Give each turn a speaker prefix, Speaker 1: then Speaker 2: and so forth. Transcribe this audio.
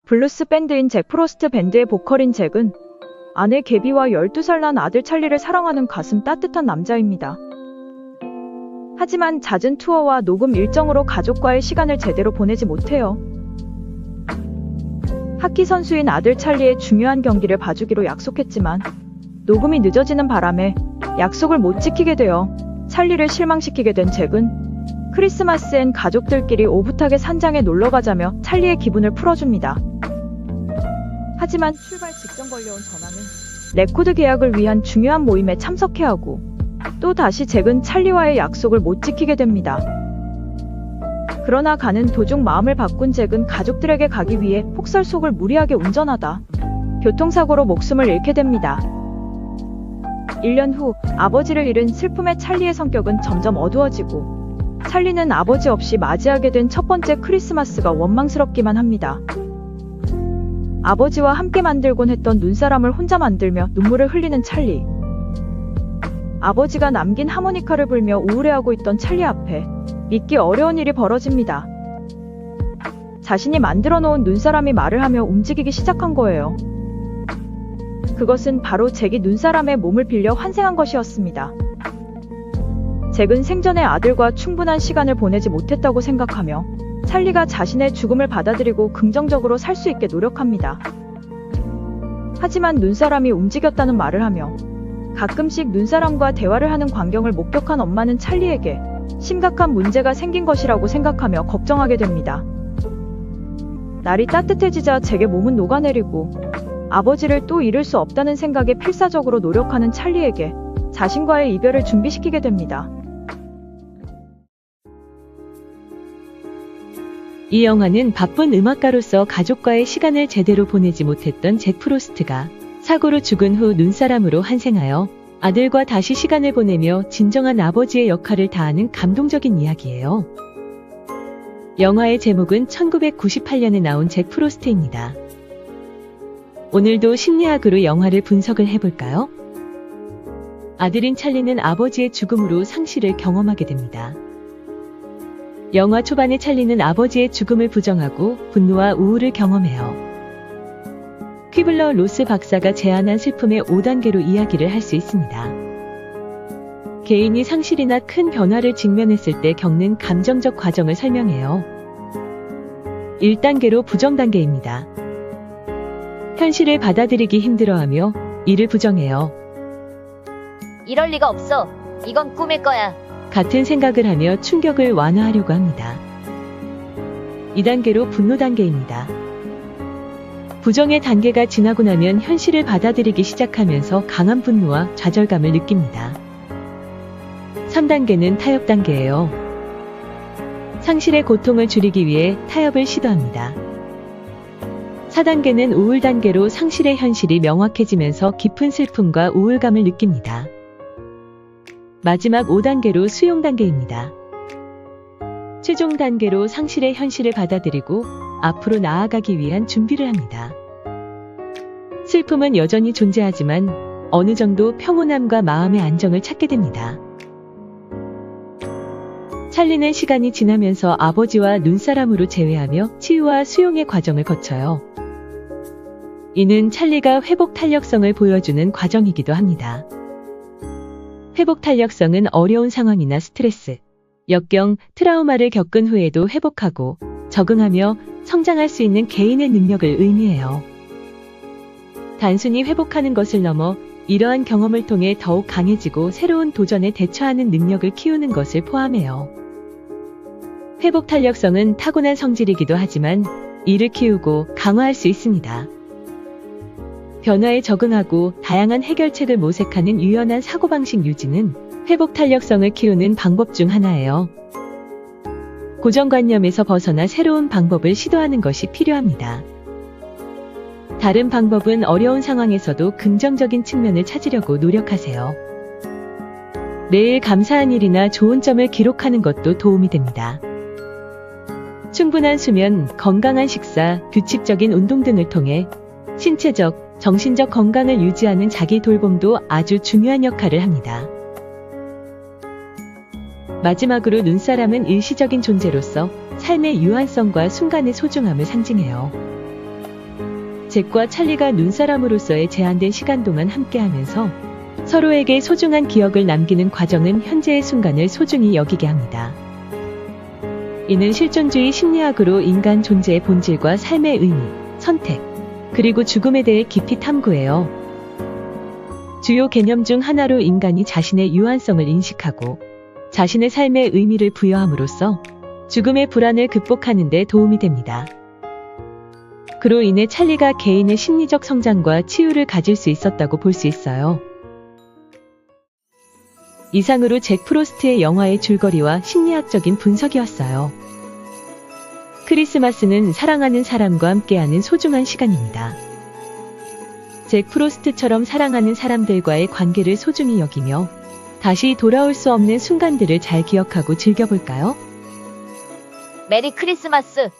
Speaker 1: 블루스 밴드인 잭 프로스트 밴드의 보컬인 잭은 아내 개비와 12살 난 아들 찰리를 사랑하는 가슴 따뜻한 남자입니다. 하지만 잦은 투어와 녹음 일정으로 가족과의 시간을 제대로 보내지 못해요. 하키 선수인 아들 찰리의 중요한 경기를 봐주기로 약속했지만 녹음이 늦어지는 바람에 약속을 못 지키게 되어 찰리를 실망시키게 된 잭은 크리스마스엔 가족들끼리 오붓하게 산장에 놀러가자며 찰리의 기분을 풀어줍니다. 하지만 출발 직전 걸려온 전화는 레코드 계약을 위한 중요한 모임에 참석해야 하고 또 다시 잭은 찰리와의 약속을 못 지키게 됩니다. 그러나 가는 도중 마음을 바꾼 잭은 가족들에게 가기 위해 폭설속을 무리하게 운전하다 교통사고로 목숨을 잃게 됩니다. 1년 후 아버지를 잃은 슬픔의 찰리의 성격은 점점 어두워지고 찰리는 아버지 없이 맞이하게 된 첫 번째 크리스마스가 원망스럽기만 합니다. 아버지와 함께 만들곤 했던 눈사람을 혼자 만들며 눈물을 흘리는 찰리. 아버지가 남긴 하모니카를 불며 우울해하고 있던 찰리 앞에 믿기 어려운 일이 벌어집니다. 자신이 만들어 놓은 눈사람이 말을 하며 움직이기 시작한 거예요. 그것은 바로 잭이 눈사람의 몸을 빌려 환생한 것이었습니다. 잭은 생전에 아들과 충분한 시간을 보내지 못했다고 생각하며 찰리가 자신의 죽음을 받아들이고 긍정적으로 살 수 있게 노력합니다. 하지만 눈사람이 움직였다는 말을 하며 가끔씩 눈사람과 대화를 하는 광경을 목격한 엄마는 찰리에게 심각한 문제가 생긴 것이라고 생각하며 걱정하게 됩니다. 날이 따뜻해지자 잭의 몸은 녹아내리고 아버지를 또 잃을 수 없다는 생각에 필사적으로 노력하는 찰리에게 자신과의 이별을 준비시키게 됩니다.
Speaker 2: 이 영화는 바쁜 음악가로서 가족과의 시간을 제대로 보내지 못했던 잭 프로스트가 사고로 죽은 후 눈사람으로 환생하여 아들과 다시 시간을 보내며 진정한 아버지의 역할을 다하는 감동적인 이야기예요. 영화의 제목은 1998년에 나온 잭 프로스트입니다. 오늘도 심리학으로 영화를 분석을 해볼까요? 아들인 찰리는 아버지의 죽음으로 상실을 경험하게 됩니다. 영화 초반에 찰리는 아버지의 죽음을 부정하고 분노와 우울을 경험해요. 퀴블러 로스 박사가 제안한 슬픔의 5단계로 이야기를 할 수 있습니다. 개인이 상실이나 큰 변화를 직면했을 때 겪는 감정적 과정을 설명해요. 1단계로 부정 단계입니다. 현실을 받아들이기 힘들어하며 이를 부정해요.
Speaker 3: 이럴 리가 없어. 이건 꿈일 거야.
Speaker 2: 같은 생각을 하며 충격을 완화하려고 합니다. 2단계로 분노 단계입니다. 부정의 단계가 지나고 나면 현실을 받아들이기 시작하면서 강한 분노와 좌절감을 느낍니다. 3단계는 타협 단계예요. 상실의 고통을 줄이기 위해 타협을 시도합니다. 4단계는 우울 단계로 상실의 현실이 명확해지면서 깊은 슬픔과 우울감을 느낍니다. 마지막 5단계로 수용 단계입니다. 최종 단계로 상실의 현실을 받아들이고 앞으로 나아가기 위한 준비를 합니다. 슬픔은 여전히 존재하지만 어느 정도 평온함과 마음의 안정을 찾게 됩니다. 찰리는 시간이 지나면서 아버지와 눈사람으로 재회하며 치유와 수용의 과정을 거쳐요. 이는 찰리가 회복 탄력성을 보여주는 과정이기도 합니다. 회복 탄력성은 어려운 상황이나 스트레스, 역경, 트라우마를 겪은 후에도 회복하고 적응하며 성장할 수 있는 개인의 능력을 의미해요. 단순히 회복하는 것을 넘어 이러한 경험을 통해 더욱 강해지고 새로운 도전에 대처하는 능력을 키우는 것을 포함해요. 회복 탄력성은 타고난 성질이기도 하지만 이를 키우고 강화할 수 있습니다. 변화에 적응하고 다양한 해결책을 모색하는 유연한 사고방식 유지는 회복 탄력성을 키우는 방법 중 하나예요. 고정관념에서 벗어나 새로운 방법을 시도하는 것이 필요합니다. 다른 방법은 어려운 상황에서도 긍정적인 측면을 찾으려고 노력하세요. 매일 감사한 일이나 좋은 점을 기록하는 것도 도움이 됩니다. 충분한 수면, 건강한 식사, 규칙적인 운동 등을 통해 신체적, 정신적 건강을 유지하는 자기 돌봄도 아주 중요한 역할을 합니다. 마지막으로 눈사람은 일시적인 존재로서 삶의 유한성과 순간의 소중함을 상징해요. 잭과 찰리가 눈사람으로서의 제한된 시간 동안 함께하면서 서로에게 소중한 기억을 남기는 과정은 현재의 순간을 소중히 여기게 합니다. 이는 실존주의 심리학으로 인간 존재의 본질과 삶의 의미, 선택, 그리고 죽음에 대해 깊이 탐구해요. 주요 개념 중 하나로 인간이 자신의 유한성을 인식하고 자신의 삶의 의미를 부여함으로써 죽음의 불안을 극복하는 데 도움이 됩니다. 그로 인해 찰리가 개인의 심리적 성장과 치유를 가질 수 있었다고 볼 수 있어요. 이상으로 잭 프로스트의 영화의 줄거리와 심리학적인 분석이었어요. 크리스마스는 사랑하는 사람과 함께하는 소중한 시간입니다. 잭 프로스트처럼 사랑하는 사람들과의 관계를 소중히 여기며 다시 돌아올 수 없는 순간들을 잘 기억하고 즐겨볼까요?
Speaker 3: 메리 크리스마스.